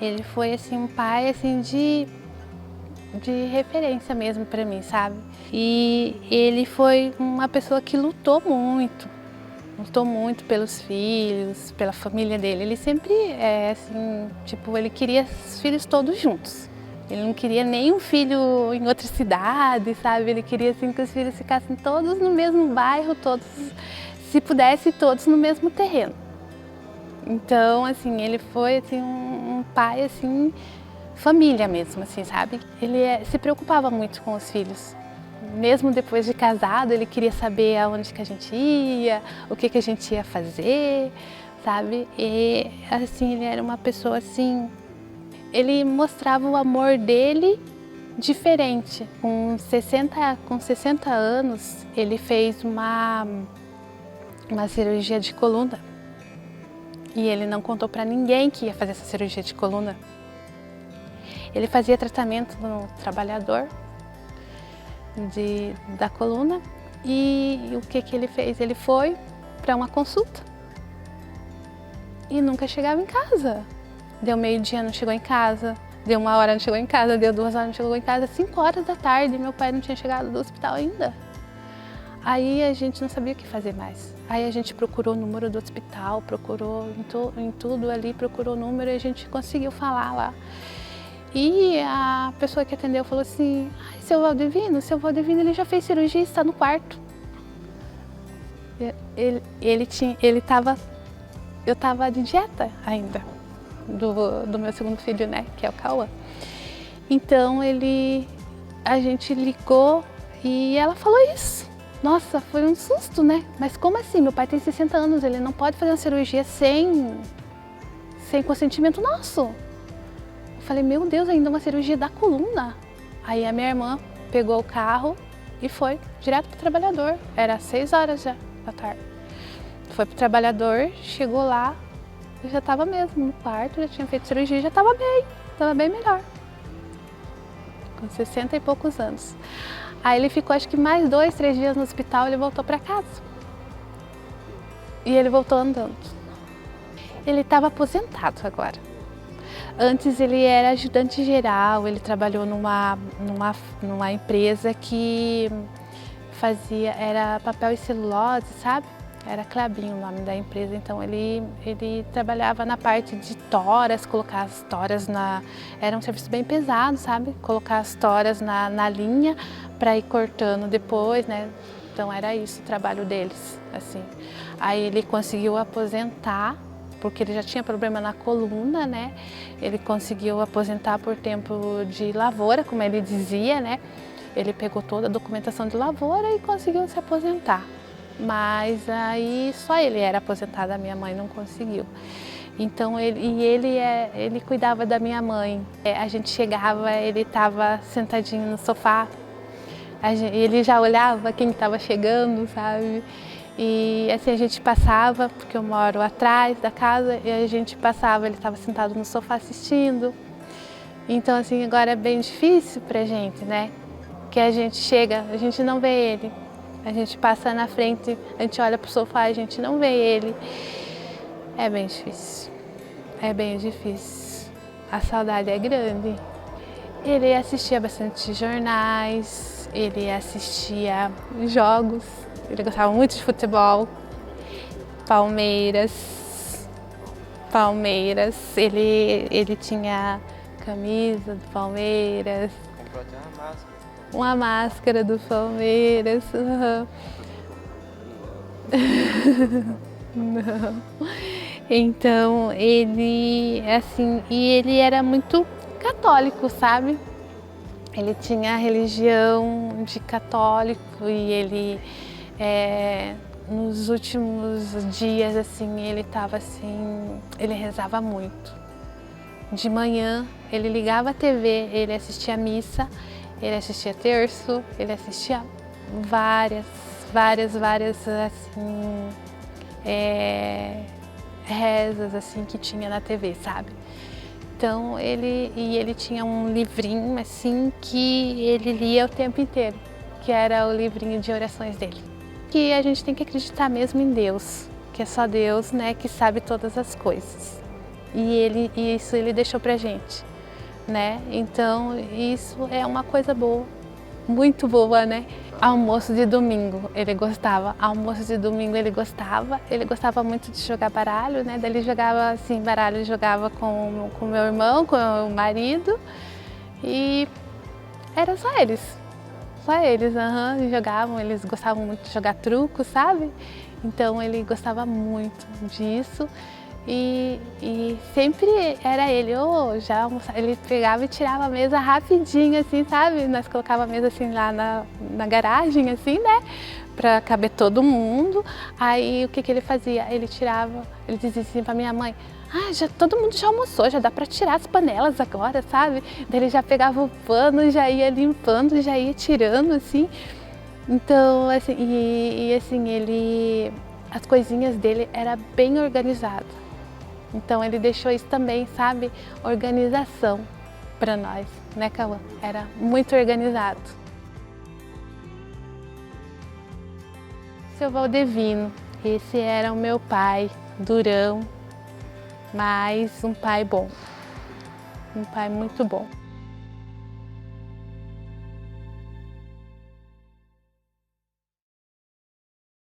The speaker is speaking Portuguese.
Ele foi assim um pai assim de referência mesmo para mim, sabe? E ele foi uma pessoa que lutou muito pelos filhos, pela família dele. Ele sempre assim, tipo, ele queria os filhos todos juntos. Ele não queria nenhum filho em outra cidade, sabe? Ele queria assim que os filhos ficassem todos no mesmo bairro, todos, se pudesse, todos no mesmo terreno. Então, assim, ele foi assim um pai assim, família mesmo, assim, sabe? Ele se preocupava muito com os filhos. Mesmo depois de casado, ele queria saber aonde que a gente ia, o que a gente ia fazer, sabe? E assim, ele era uma pessoa assim, ele mostrava o amor dele diferente. Com 60 anos, ele fez uma cirurgia de coluna. E ele não contou para ninguém que ia fazer essa cirurgia de coluna. Ele fazia tratamento no trabalhador da coluna e o que ele fez? Ele foi para uma consulta e nunca chegava em casa. Deu meio-dia, não chegou em casa, deu 1 hora, não chegou em casa, deu 2 horas, não chegou em casa, 5 horas da tarde, meu pai não tinha chegado do hospital ainda. Aí a gente não sabia o que fazer mais. Aí a gente procurou o número do hospital, procurou em tudo ali, procurou o número e a gente conseguiu falar lá. E a pessoa que atendeu falou assim, seu Valdivino ele já fez cirurgia e está no quarto. Eu estava de dieta ainda, do meu segundo filho, né, que é o Cauã. Então a gente ligou e ela falou isso. Nossa, foi um susto, né? Mas como assim? Meu pai tem 60 anos, ele não pode fazer uma cirurgia sem consentimento nosso. Eu falei, meu Deus, ainda uma cirurgia da coluna. Aí a minha irmã pegou o carro e foi direto pro trabalhador. Era 6 horas já da tarde. Foi pro trabalhador, chegou lá, já estava mesmo no quarto, já tinha feito cirurgia, já estava bem melhor. Com 60 e poucos anos. Aí ele ficou acho que mais 2, 3 dias no hospital, ele voltou para casa. E ele voltou andando. Ele estava aposentado agora. Antes ele era ajudante geral, ele trabalhou numa empresa que era papel e celulose, sabe? Era Klabin o nome da empresa, então ele trabalhava na parte de toras, colocar as toras era um serviço bem pesado, sabe? Colocar as toras na linha para ir cortando depois, né? Então era isso o trabalho deles, assim. Aí ele conseguiu aposentar, porque ele já tinha problema na coluna, né? Ele conseguiu aposentar por tempo de lavoura, como ele dizia, né? Ele pegou toda a documentação de lavoura e conseguiu se aposentar. Mas aí só ele era aposentado, a minha mãe não conseguiu. Então ele cuidava da minha mãe. A gente chegava, ele estava sentadinho no sofá, ele já olhava quem estava chegando, sabe? E assim a gente passava, porque eu moro atrás da casa, e a gente passava, ele estava sentado no sofá assistindo. Então assim, agora é bem difícil pra gente, né? Que a gente chega, a gente não vê ele. A gente passa na frente, a gente olha pro sofá, a gente não vê ele. É bem difícil, é bem difícil. A saudade é grande. Ele assistia bastante jornais, ele assistia jogos, ele gostava muito de futebol. Palmeiras, ele tinha camisa do Palmeiras. Comprou até uma máscara. Uma máscara do Palmeiras. Uhum. Não. Então ele assim, e ele era muito católico, sabe? Ele tinha a religião de católico e ele nos últimos dias assim, ele estava assim, ele rezava muito. De manhã ele ligava a TV, ele assistia a missa. Ele assistia terço, ele assistia várias assim, rezas assim que tinha na TV, sabe? Então ele tinha um livrinho assim que ele lia o tempo inteiro, que era o livrinho de orações dele. Que a gente tem que acreditar mesmo em Deus, que é só Deus, né, que sabe todas as coisas. e isso ele deixou pra gente, né? Então isso é uma coisa boa, muito boa, né? Almoço de domingo, ele gostava. Almoço de domingo ele gostava muito de jogar baralho, né? Daí ele jogava assim, baralho, ele jogava com meu irmão, com o marido e era só eles, jogavam, eles gostavam muito de jogar truco, sabe? Então ele gostava muito disso. E sempre era ele, já almoçava, ele pegava e tirava a mesa rapidinho, assim, sabe? Nós colocava a mesa assim lá na garagem, assim, né? Pra caber todo mundo. Aí o que ele fazia? Ele dizia assim pra minha mãe, todo mundo já almoçou, já dá pra tirar as panelas agora, sabe? Daí ele já pegava o pano, já ia limpando, já ia tirando, assim. Então, assim, as coisinhas dele era bem organizado. Então ele deixou isso também, sabe, organização para nós, né, Cauã? Era muito organizado. Seu Valdevino, esse era o meu pai, durão, mas um pai bom, um pai muito bom.